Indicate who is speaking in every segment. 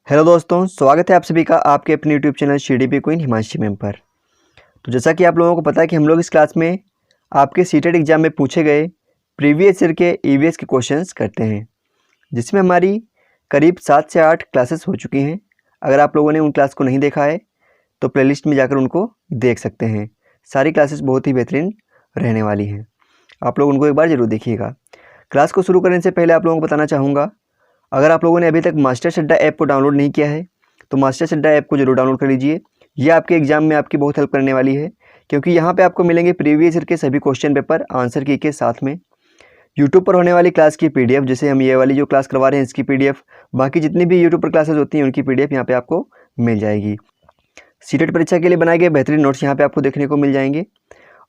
Speaker 1: Hello दोस्तों, स्वागत है आप सभी का आपके अपने YouTube channel CDP queen Himanshi ma'am पर। तो जैसा कि आप लोगों को पता है कि हम लोग इस क्लास में आपके सीटेट एग्जाम में पूछे गए प्रीवियस ईयर के EVS के क्वेश्चंस करते हैं, जिसमें हमारी करीब 7 से 8 क्लासेस हो चुकी हैं। अगर आप लोगों ने उन क्लास को नहीं देखा है तो प्लेलिस्ट में जाकर उनको देख सकते हैं। सारी क्लासेस बहुत ही बेहतरीन रहने वाली हैं, आप लोग उनको एक बार ज़रूर देखिएगा। क्लास को शुरू करने से पहले आप लोगों को बताना चाहूँगा, अगर आप लोगों ने अभी तक मास्टर चड्डा ऐप को डाउनलोड नहीं किया है तो मास्टर चड्डा ऐप को जरूर डाउनलोड कर लीजिए। ये आपके एग्जाम में आपकी बहुत हेल्प करने वाली है, क्योंकि यहाँ पे आपको मिलेंगे प्रीवियस ईयर के सभी क्वेश्चन पेपर आंसर की के साथ में यूट्यूब पर होने वाली क्लास की PDF, जैसे हम ये वाली जो क्लास करवा रहे हैं इसकी PDF, बाकी जितनी भी यूट्यूब पर क्लासेस होती हैं उनकी PDF यहाँ पे आपको मिल जाएगी। सीटेट परीक्षा के लिए बनाए गए बेहतरीन नोट्स यहाँ पे आपको देखने को मिल जाएंगे,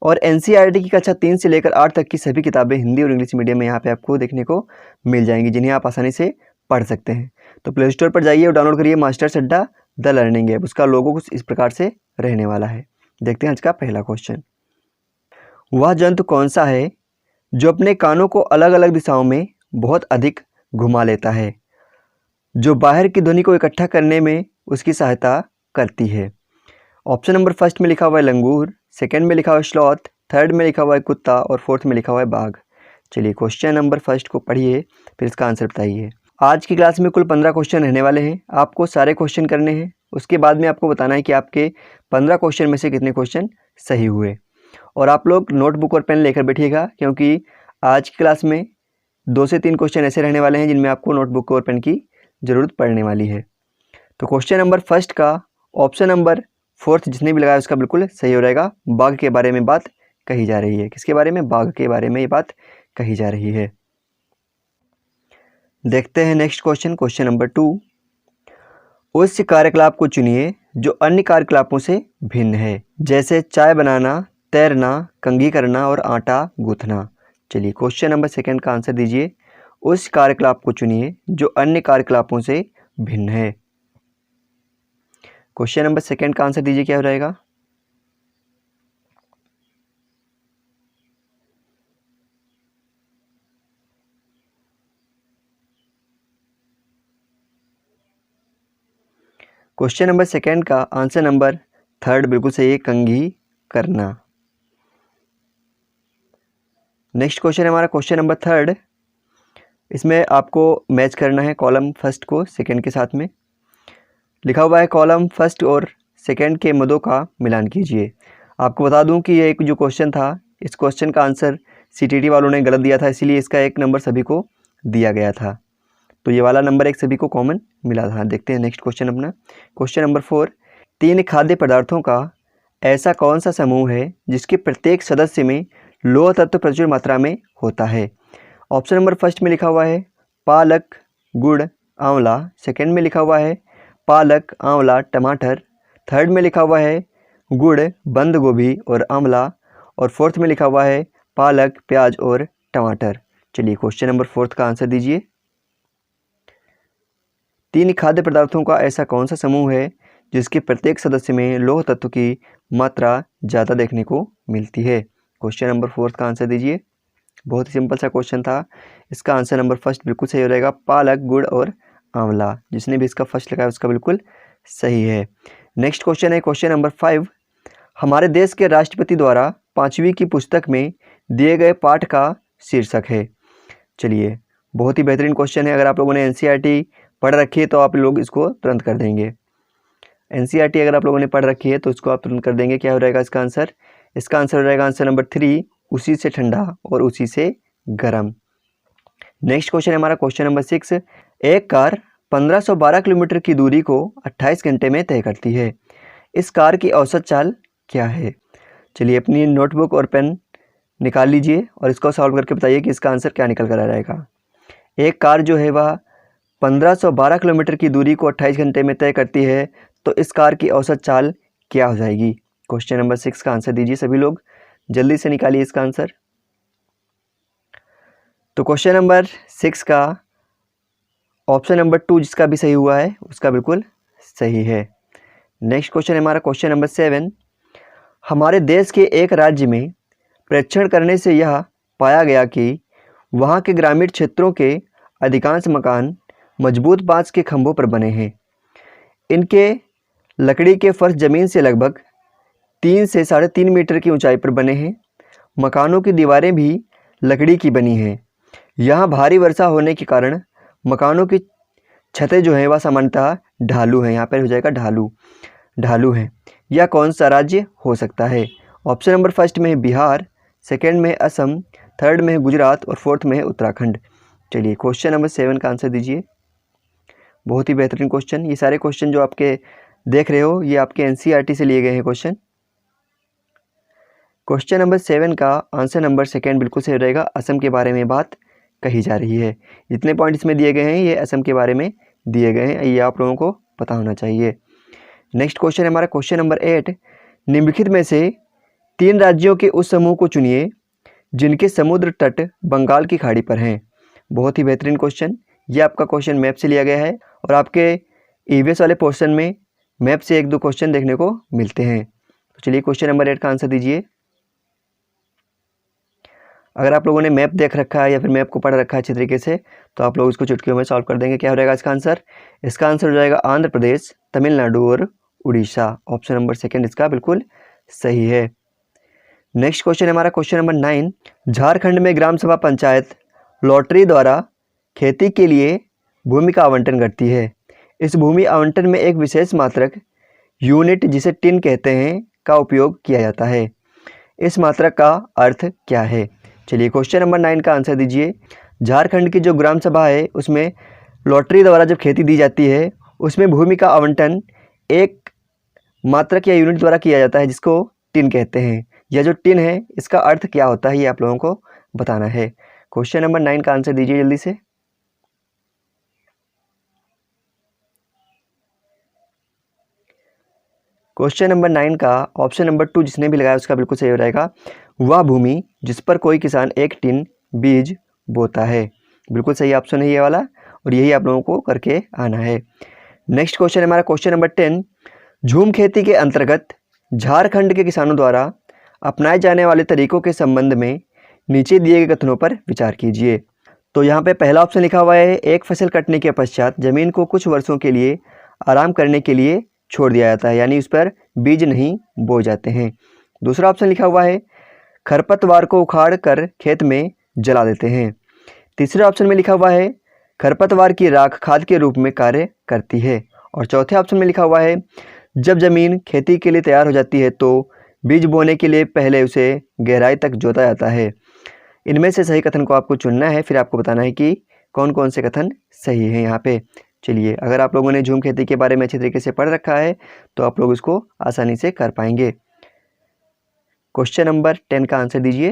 Speaker 1: और NCERT की कक्षा 3 से लेकर 8 तक की सभी किताबें हिंदी और इंग्लिश मीडियम में यहाँ पे आपको देखने को मिल जाएंगी, जिन्हें आप आसानी से पढ़ सकते हैं। तो प्ले स्टोर पर जाइए और डाउनलोड करिए master Chadda the learning app. उसका लोगो कुछ इस प्रकार से रहने वाला है। देखते हैं आज का पहला क्वेश्चन। वह जंतु कौन सा है जो अपने कानों को अलग अलग दिशाओं में बहुत अधिक घुमा लेता है, जो बाहर की ध्वनि को इकट्ठा करने में उसकी सहायता करती है? ऑप्शन नंबर फर्स्ट में लिखा हुआ है लंगूर, सेकंड में लिखा हुआ है स्लॉथ, थर्ड में लिखा हुआ है कुत्ता और फोर्थ में लिखा हुआ है बाघ। चलिए क्वेश्चन नंबर फर्स्ट को पढ़िए, फिर इसका आंसर बताइए। आज की क्लास में कुल 15 क्वेश्चन रहने वाले हैं। आपको सारे क्वेश्चन करने हैं, उसके बाद में आपको बताना है कि आपके 15 क्वेश्चन में से कितने क्वेश्चन सही हुए। और आप लोग नोटबुक और पेन लेकर बैठिएगा, क्योंकि आज की क्लास में 2 से 3 क्वेश्चन ऐसे रहने वाले हैं जिनमें आपको नोटबुक और पेन की ज़रूरत पड़ने वाली है। तो क्वेश्चन नंबर फर्स्ट का ऑप्शन नंबर फोर्थ जिसने भी लगाया उसका बिल्कुल सही हो रहेगा। बाघ के बारे में बात कही जा रही है। किसके बारे में? बाघ के बारे में ये बात कही जा रही है। देखते हैं नेक्स्ट क्वेश्चन, क्वेश्चन नंबर 2। उस कार्यकलाप को चुनिए जो अन्य कार्यकलापों से भिन्न है, जैसे चाय बनाना, तैरना, कंघी करना और आटा गूंथना। चलिए क्वेश्चन नंबर सेकंड का आंसर दीजिए। उस कार्यकलाप को चुनिए जो अन्य कार्यकलापों से भिन्न है। क्वेश्चन नंबर सेकंड का आंसर दीजिए, क्या हो जाएगा? क्वेश्चन नंबर सेकंड का आंसर नंबर थर्ड बिल्कुल सही है, कंघी करना। नेक्स्ट क्वेश्चन है हमारा क्वेश्चन नंबर थर्ड। इसमें आपको मैच करना है कॉलम फर्स्ट को सेकंड के साथ में। लिखा हुआ है कॉलम फर्स्ट और सेकंड के मदों का मिलान कीजिए। आपको बता दूं कि ये एक जो क्वेश्चन था, इस क्वेश्चन का आंसर CTT वालों ने गलत दिया था, इसीलिए इसका एक नंबर सभी को दिया गया था। तो ये वाला नंबर एक सभी को कॉमन मिला था। देखते हैं नेक्स्ट क्वेश्चन अपना, क्वेश्चन नंबर 4। 3 खाद्य पदार्थों का ऐसा कौन सा समूह है जिसके प्रत्येक सदस्य में लोह तत्व प्रचुर मात्रा में होता है? ऑप्शन नंबर फर्स्ट में लिखा हुआ है पालक, गुड़, आंवला, सेकंड में लिखा हुआ है पालक, आंवला, टमाटर, थर्ड में लिखा हुआ है गुड़, बंद गोभी और आंवला, और फोर्थ में लिखा हुआ है पालक, प्याज और टमाटर। चलिए क्वेश्चन नंबर फोर्थ का आंसर दीजिए। 3 खाद्य पदार्थों का ऐसा कौन सा समूह है जिसके प्रत्येक सदस्य में लौह तत्व की मात्रा ज़्यादा देखने को मिलती है? क्वेश्चन नंबर फोर्थ का आंसर दीजिए। बहुत ही सिंपल सा क्वेश्चन था। इसका आंसर नंबर फर्स्ट बिल्कुल सही हो जाएगा, पालक, गुड़ और आंवला। जिसने भी इसका फर्स्ट लगाया उसका बिल्कुल सही है। नेक्स्ट क्वेश्चन है क्वेश्चन नंबर 5। हमारे देश के राष्ट्रपति द्वारा 5वीं की पुस्तक में दिए गए पाठ का शीर्षक है। चलिए बहुत ही बेहतरीन क्वेश्चन है। अगर आप लोगों ने NCERT पढ़ रखी है तो आप लोग इसको तुरंत कर देंगे। NCERT अगर आप लोगों ने पढ़ रखी है तो इसको आप तुरंत कर देंगे। क्या हो जाएगा इसका आंसर? इसका आंसर हो जाएगा आंसर नंबर 3, उसी से ठंडा और उसी से गर्म। नेक्स्ट क्वेश्चन है हमारा क्वेश्चन नंबर 6। एक कार 1512 किलोमीटर की दूरी को 28 घंटे में तय करती है। इस कार की औसत चाल क्या है? चलिए अपनी नोटबुक और पेन निकाल लीजिए और इसको सॉल्व करके बताइए कि इसका आंसर क्या निकल कर आ जाएगा। एक कार जो है वह 1512 किलोमीटर की दूरी को 28 घंटे में तय करती है, तो इस कार की औसत चाल क्या हो जाएगी? क्वेश्चन नंबर 6 का आंसर दीजिए सभी लोग, जल्दी से निकालिए इसका आंसर। तो क्वेश्चन नंबर 6 का ऑप्शन नंबर 2 जिसका भी सही हुआ है उसका बिल्कुल सही है। नेक्स्ट क्वेश्चन है हमारा क्वेश्चन नंबर 7। हमारे देश के एक राज्य में परीक्षण करने से यह पाया गया कि वहाँ के ग्रामीण क्षेत्रों के अधिकांश मकान मजबूत बांस के खंभों पर बने हैं। इनके लकड़ी के फर्श ज़मीन से लगभग 3 से 3.5 मीटर की ऊंचाई पर बने हैं। मकानों की दीवारें भी लकड़ी की बनी हैं। यहाँ भारी वर्षा होने के कारण मकानों की छतें जो हैं वह सामान्यतः ढालू हैं। यहाँ पर हो जाएगा ढालू हैं। यह कौन सा राज्य हो सकता है? ऑप्शन नंबर फर्स्ट में है बिहार, सेकंड में है असम, थर्ड में है गुजरात और फोर्थ में है उत्तराखंड। चलिए क्वेश्चन नंबर 7 का आंसर दीजिए। बहुत ही बेहतरीन क्वेश्चन। ये सारे क्वेश्चन जो आपके देख रहे हो ये आपके एनसीईआरटी से लिए गए हैं क्वेश्चन। क्वेश्चन नंबर 7 का आंसर नंबर सेकंड बिल्कुल सही रहेगा। असम के बारे में बात कही जा रही है। जितने पॉइंट इसमें दिए गए हैं ये असम के बारे में दिए गए हैं, ये आप लोगों को पता होना चाहिए। नेक्स्ट क्वेश्चन है हमारा क्वेश्चन नंबर 8। निम्नलिखित में से 3 राज्यों के उस समूह को चुनिए जिनके समुद्र तट बंगाल की खाड़ी पर हैं। बहुत ही बेहतरीन क्वेश्चन। ये आपका क्वेश्चन मैप से लिया गया है और आपके ईवीएस वाले पोर्शन में मैप से 1-2 क्वेश्चन देखने को मिलते हैं। तो चलिए क्वेश्चन नंबर 8 का आंसर दीजिए। अगर आप लोगों ने मैप देख रखा है या फिर मैप को पढ़ रखा है अच्छी तरीके से तो आप लोग इसको चुटकियों में सॉल्व कर देंगे। क्या हो जाएगा इसका आंसर? इसका आंसर हो जाएगा आंध्र प्रदेश, तमिलनाडु और उड़ीसा। ऑप्शन नंबर सेकंड इसका बिल्कुल सही है। नेक्स्ट क्वेश्चन है हमारा क्वेश्चन नंबर 9। झारखंड में ग्राम सभा पंचायत लॉटरी द्वारा खेती के लिए भूमि का आवंटन करती है। इस भूमि आवंटन में एक विशेष मात्रक यूनिट जिसे टिन कहते हैं का उपयोग किया जाता है। इस मात्रक का अर्थ क्या है? चलिए क्वेश्चन नंबर 9 का आंसर दीजिए। झारखंड की जो ग्राम सभा है उसमें लॉटरी द्वारा जब खेती दी जाती है उसमें भूमि का आवंटन एक मात्रक या यूनिट द्वारा किया जाता है जिसको टिन कहते हैं। यह जो टिन है इसका अर्थ क्या होता है ये आप लोगों को बताना है। क्वेश्चन नंबर 9 का आंसर दीजिए जल्दी से। क्वेश्चन नंबर 9 का ऑप्शन नंबर 2 जिसने भी लगाया उसका बिल्कुल सही हो जाएगा। वह भूमि जिस पर कोई किसान एक टिन बीज बोता है। बिल्कुल सही ऑप्शन है ये वाला और यही आप लोगों को करके आना है। नेक्स्ट क्वेश्चन है हमारा क्वेश्चन नंबर 10। झूम खेती के अंतर्गत झारखंड के किसानों द्वारा अपनाए जाने वाले तरीकों के संबंध में नीचे दिए गए कथनों पर विचार कीजिए। तो यहाँ पे पहला ऑप्शन लिखा हुआ है एक फसल कटने के पश्चात जमीन को कुछ वर्षों के लिए आराम करने के लिए छोड़ दिया जाता है, यानी उस पर बीज नहीं बोए जाते हैं। दूसरा ऑप्शन लिखा हुआ है खरपतवार को उखाड़ कर खेत में जला देते हैं। तीसरे ऑप्शन में लिखा हुआ है खरपतवार की राख खाद के रूप में कार्य करती है। और चौथे ऑप्शन में लिखा हुआ है जब ज़मीन खेती के लिए तैयार हो जाती है तो बीज बोने के लिए पहले उसे गहराई तक जोता जाता है। इनमें से सही कथन को आपको चुनना है, फिर आपको बताना है कि कौन कौन से कथन सही हैं यहाँ पे। चलिए अगर आप लोगों ने झूम खेती के बारे में अच्छी तरीके से पढ़ रखा है तो आप लोग इसको आसानी से कर पाएंगे। क्वेश्चन नंबर 10 का आंसर दीजिए।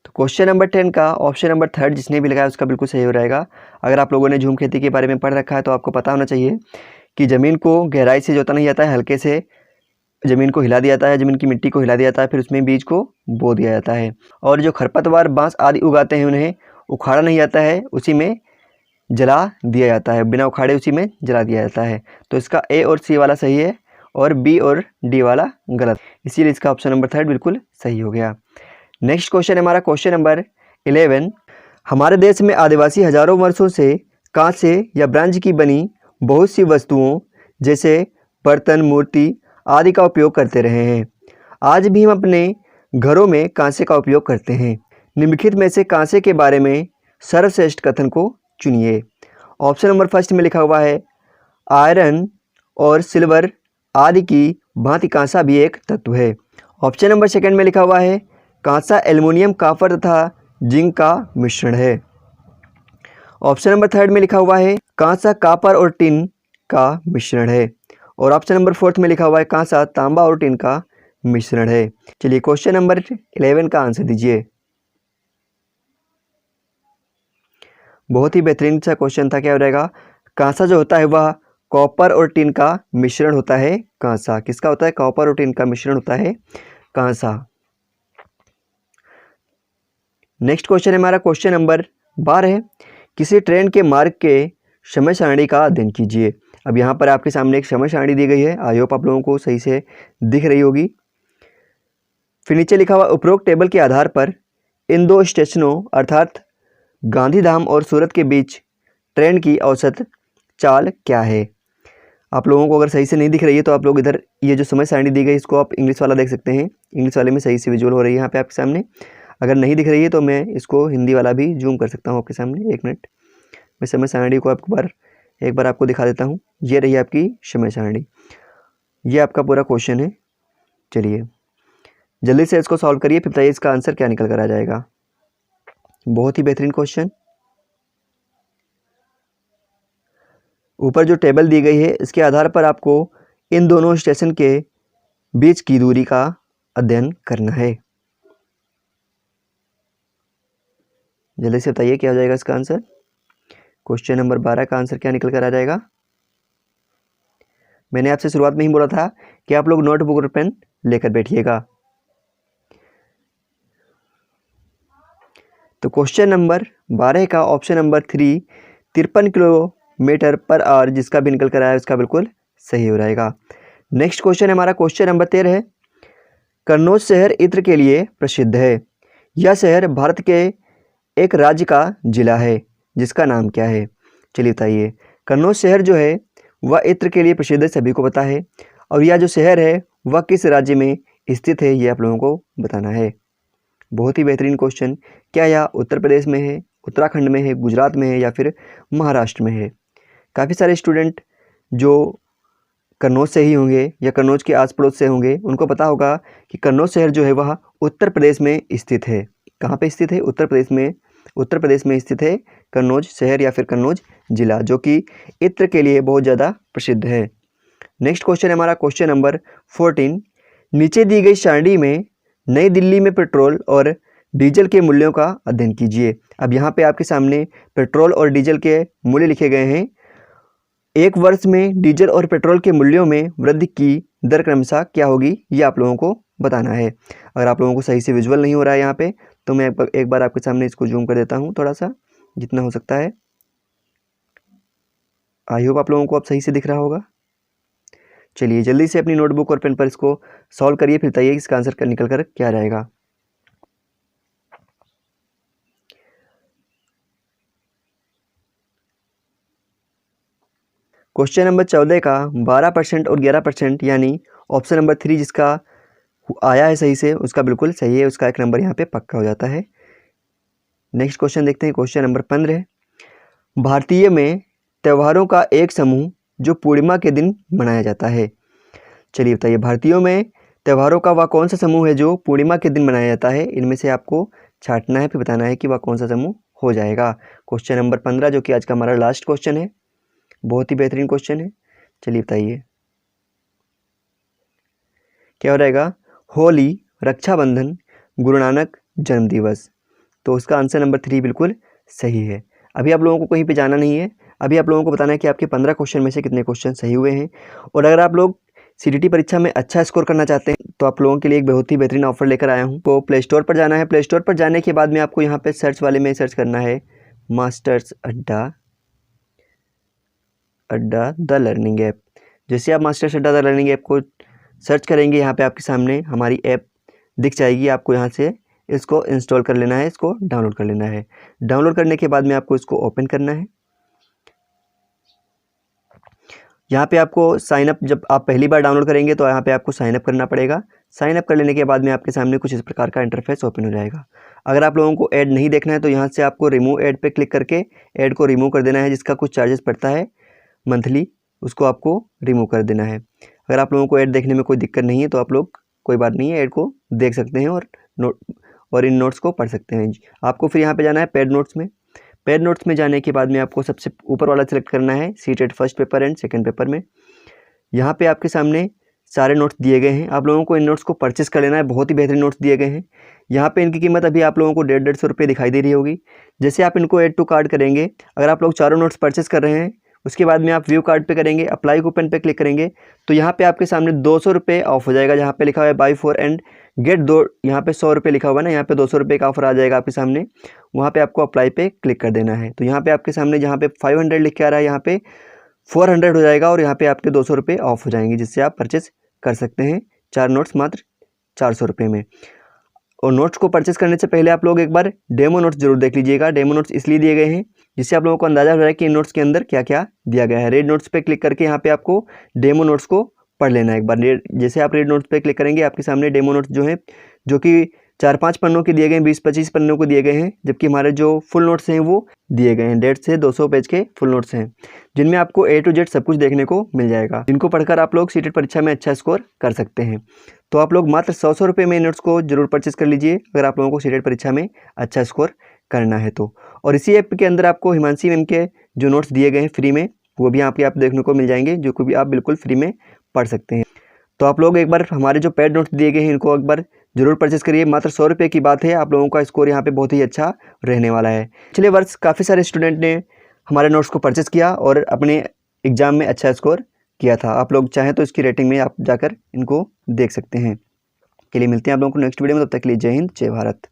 Speaker 1: तो क्वेश्चन नंबर 10 का ऑप्शन नंबर 3 जिसने भी लगाया उसका बिल्कुल सही हो जाएगा। अगर आप लोगों ने झूम खेती के बारे में पढ़ रखा है तो आपको पता होना चाहिए कि ज़मीन को गहराई से जोता नहीं जाता है, हल्के से ज़मीन को हिला दिया जाता है, ज़मीन की मिट्टी को हिला दिया जाता है, फिर उसमें बीज को बो दिया जाता है। और जो खरपतवार बांस आदि उगाते हैं उन्हें उखाड़ा नहीं जाता है, उसी में जला दिया जाता है, बिना उखाड़े उसी में जला दिया जाता है। तो इसका ए और सी वाला सही है और बी और डी वाला गलत, इसीलिए इसका ऑप्शन नंबर 3 बिल्कुल सही हो गया। नेक्स्ट क्वेश्चन है हमारा क्वेश्चन नंबर 11। हमारे देश में आदिवासी हजारों वर्षों से कांसे या ब्रॉन्ज की बनी बहुत सी वस्तुओं जैसे बर्तन, मूर्ति आदि का उपयोग करते रहे हैं। आज भी हम अपने घरों में कांसे का उपयोग करते हैं। निम्नलिखित में से कांसे के बारे में सर्वश्रेष्ठ कथन को चुनिए। ऑप्शन नंबर फर्स्ट में लिखा हुआ है आयरन और सिल्वर आदि की भांति कांसा भी एक तत्व है। ऑप्शन नंबर सेकंड में लिखा हुआ है कांसा एल्युमिनियम, कॉपर तथा जिंक का मिश्रण है। ऑप्शन नंबर थर्ड में लिखा हुआ है कांसा कॉपर और टिन का मिश्रण है। और ऑप्शन नंबर 4 में लिखा हुआ है कांसा तांबा और टिन का मिश्रण है। चलिए क्वेश्चन नंबर 11 का आंसर दीजिए। बहुत ही बेहतरीन सा क्वेश्चन था। क्या हो जाएगा? कांसा जो होता है वह कॉपर और टिन का मिश्रण होता है। कांसा किसका होता है? कॉपर और टिन का मिश्रण होता है कांसा। नेक्स्ट क्वेश्चन है हमारा क्वेश्चन नंबर 12। किसी ट्रेन के मार्ग के समय सारणी का अध्ययन कीजिए। अब यहाँ पर आपके सामने एक समय सारणी दी गई है, आई होप आप लोगों को सही से दिख रही होगी। फिर नीचे लिखा हुआ उपरोक्त टेबल के आधार पर इन दो स्टेशनों अर्थात गांधीधाम और सूरत के बीच ट्रेन की औसत चाल क्या है। आप लोगों को अगर सही से नहीं दिख रही है तो आप लोग इधर ये जो समय सारणी दी गई इसको आप इंग्लिश वाला देख सकते हैं। इंग्लिश वाले में सही से विजुअल हो रही है यहाँ पे आपके सामने। अगर नहीं दिख रही है तो मैं इसको हिंदी वाला भी जूम कर सकता हूँ आपके सामने। 1 मिनट, मैं समय सारणी को एक बार आपको दिखा देता हूँ। ये रही आपकी समय सारणी, ये आपका पूरा क्वेश्चन है। चलिए जल्दी से इसको सॉल्व करिए, फिर बताइए इसका आंसर क्या निकल कर आ जाएगा। बहुत ही बेहतरीन क्वेश्चन। ऊपर जो टेबल दी गई है इसके आधार पर आपको इन दोनों स्टेशन के बीच की दूरी का अध्ययन करना है। जल्दी से बताइए क्या हो जाएगा इसका आंसर। क्वेश्चन नंबर 12 का आंसर क्या निकल कर आ जाएगा। मैंने आपसे शुरुआत में ही बोला था कि आप लोग नोटबुक और पेन लेकर बैठिएगा। तो क्वेश्चन नंबर 12 का option number 3 53 kilometre per hour जिसका भी निकल कर आया उसका बिल्कुल सही हो जाएगा। नेक्स्ट क्वेश्चन हमारा क्वेश्चन नंबर 13 है। कन्नौज शहर इत्र के लिए प्रसिद्ध है। यह शहर भारत के एक राज्य का जिला है जिसका नाम क्या है। चलिए बताइए। कन्नौज शहर जो है वह इत्र के लिए प्रसिद्ध है, सभी को पता है। और यह जो शहर है वह किस राज्य में स्थित है ये आप लोगों को बताना है। बहुत ही बेहतरीन क्वेश्चन। क्या यह उत्तर प्रदेश में है, उत्तराखंड में है, गुजरात में है या फिर महाराष्ट्र में है। काफ़ी सारे स्टूडेंट जो कन्नौज से ही होंगे या कन्नौज के आस पड़ोस से होंगे उनको पता होगा कि कन्नौज शहर जो है वह उत्तर प्रदेश में स्थित है। कहाँ पे स्थित है? उत्तर प्रदेश में। उत्तर प्रदेश में स्थित है कन्नौज शहर या फिर कन्नौज जिला, जो कि इत्र के लिए बहुत ज़्यादा प्रसिद्ध है। नेक्स्ट क्वेश्चन है हमारा क्वेश्चन नंबर 14। नीचे दी गई सारणी में नई दिल्ली में पेट्रोल और डीजल के मूल्यों का अध्ययन कीजिए। अब यहाँ पे आपके सामने पेट्रोल और डीजल के मूल्य लिखे गए हैं। एक वर्ष में डीजल और पेट्रोल के मूल्यों में वृद्धि की दर क्रमशः क्या होगी ये आप लोगों को बताना है। अगर आप लोगों को सही से विजुअल नहीं हो रहा है यहाँ पे तो मैं एक बार आपके सामने इसको जूम कर देता हूँ थोड़ा सा जितना हो सकता है। आई होप आप लोगों को अब सही से दिख रहा होगा। चलिए जल्दी से अपनी नोटबुक और पेन पर इसको सॉल्व करिए, फिर बताइए इसका आंसर निकल कर क्या रहेगा। क्वेश्चन नंबर 14 का 12% और 11% यानी ऑप्शन नंबर 3 जिसका आया है सही से उसका बिल्कुल सही है, उसका 1 नंबर यहाँ पे पक्का हो जाता है। नेक्स्ट क्वेश्चन देखते हैं। Question number 15। भारतीय में त्योहारों का एक समूह जो पूर्णिमा के दिन मनाया जाता है। चलिए बताइए भारतीयों में त्योहारों का वह कौन सा समूह है जो पूर्णिमा के दिन मनाया जाता है। इनमें से आपको छांटना है, फिर बताना है कि वह कौन सा समूह हो जाएगा। क्वेश्चन नंबर 15 जो कि आज का हमारा लास्ट क्वेश्चन है, बहुत ही बेहतरीन क्वेश्चन है। चलिए बताइए क्या हो जाएगा। होली, रक्षाबंधन, गुरु नानक जन्म दिवस। तो उसका आंसर नंबर 3 बिल्कुल सही है। अभी आप लोगों को कहीं पे जाना नहीं है, अभी आप लोगों को बताना है कि आपके 15 क्वेश्चन में से कितने क्वेश्चन सही हुए हैं। और अगर आप लोग सीटीटी परीक्षा में अच्छा स्कोर करना चाहते हैं तो आप लोगों के लिए एक बहुत ही बेहतरीन ऑफर लेकर आया हूँ। तो प्ले स्टोर पर जाना है, प्ले स्टोर पर जाने के बाद में आपको यहाँ पे सर्च वाले में सर्च करना है मास्टर्स अड्डा द लर्निंग ऐप। जैसे आप मास्टर्स अड्डा द लर्निंग ऐप को सर्च करेंगे यहाँ पे आपके सामने हमारी ऐप दिख जाएगी। आपको यहाँ से इसको इंस्टॉल कर लेना है, इसको डाउनलोड कर लेना है। डाउनलोड करने के बाद में आपको इसको ओपन करना है। यहाँ पे आपको साइन अप, जब आप पहली बार डाउनलोड करेंगे तो यहाँ पे आपको साइन अप करना पड़ेगा। साइन अप कर लेने के बाद में आपके सामने कुछ इस प्रकार का इंटरफेस ओपन हो जाएगा। अगर आप लोगों को ऐड नहीं देखना है तो यहाँ से आपको रिमूव ऐड पे क्लिक करके ऐड को रिमूव कर देना है, जिसका कुछ चार्जेस पड़ता है मंथली, उसको आपको रिमूव कर देना है। अगर आप लोगों को ऐड देखने में कोई दिक्कत नहीं है तो आप लोग कोई बात नहीं है, ऐड को देख सकते हैं और इन नोट्स को पढ़ सकते हैं। आपको फिर यहाँ पे जाना है पेड नोट्स में। पेड नोट्स में जाने के बाद में आपको सबसे ऊपर वाला सिलेक्ट करना है seated first paper and second paper में। यहाँ पे आपके सामने सारे नोट्स दिए गए हैं, आप लोगों को इन नोट्स को परचेस कर लेना है। बहुत ही बेहतरीन नोट्स दिए गए हैं। यहाँ पे इनकी कीमत अभी आप लोगों को 150 रुपये दिखाई दे रही होगी। जैसे आप इनको ऐड टू कार्ट करेंगे, अगर आप लोग चारों नोट्स परचेस कर रहे हैं उसके बाद में आप व्यू कार्ड पे करेंगे, अप्लाई कूपन पे क्लिक करेंगे तो यहाँ पे आपके सामने 200 रुपये ऑफ हो जाएगा। जहाँ पे लिखा हुआ है बाई 4 एंड गेट 2, यहाँ पे 100 रुपये लिखा हुआ है ना, यहाँ पे 200 रुपये का ऑफर आ जाएगा आपके सामने। वहाँ पे आपको अप्लाई पे क्लिक कर देना है। तो यहाँ पे आपके सामने जहाँ पे 500 लिख के आ रहा है यहाँ पे 400 हो जाएगा और यहाँ पे आपके 200 रुपये ऑफ हो जाएंगे, जिससे आप परचेस कर सकते हैं। 4 नोट्स मात्र 400 रुपये में। और नोट्स को परचेस करने से पहले आप लोग एक बार डेमो नोट्स जरूर देख लीजिएगा। डेमो नोट्स इसलिए दिए गए हैं जिससे आप लोगों को अंदाजा हो जाए कि इन नोट्स के अंदर क्या क्या दिया गया है। रेड नोट्स पे क्लिक करके यहाँ पे आपको डेमो नोट्स को पढ़ लेना है एक बार। जैसे आप रेड नोट्स पे क्लिक करेंगे आपके सामने डेमो नोट्स जो हैं, जो कि 4-5 पन्नों के दिए गए हैं, 20-25 पन्नों को दिए गए हैं, जबकि हमारे जो फुल नोट्स हैं वो दिए गए हैं 150 से 200 पेज के फुल नोट्स हैं, जिनमें आपको A to Z सब कुछ देखने को मिल जाएगा, जिनको पढ़कर आप लोग सीटेट परीक्षा में अच्छा स्कोर कर सकते हैं। तो आप लोग मात्र 100 रुपये में नोट्स को जरूर परचेस कर लीजिए अगर आप लोगों को सीटेट परीक्षा में अच्छा स्कोर करना है तो। और इसी ऐप के अंदर आपको हिमांशी मैम के जो नोट्स दिए गए हैं फ्री में, वो भी यहाँ पे आप देखने को मिल जाएंगे, जो कि भी आप बिल्कुल फ्री में पढ़ सकते हैं। तो आप लोग एक बार हमारे जो पेड नोट्स दिए गए हैं इनको एक बार जरूर परचेस करिए। मात्र 100 रुपये की बात है, आप लोगों का स्कोर यहाँ पे बहुत ही अच्छा रहने वाला है। पिछले वर्ष काफ़ी सारे स्टूडेंट ने हमारे नोट्स को परचेस किया और अपने एग्ज़ाम में अच्छा स्कोर किया था। आप लोग चाहें तो इसकी रेटिंग में आप जाकर इनको देख सकते हैं। के लिए मिलते हैं आप लोगों को नेक्स्ट वीडियो में, तब तक के लिए जय हिंद जय भारत।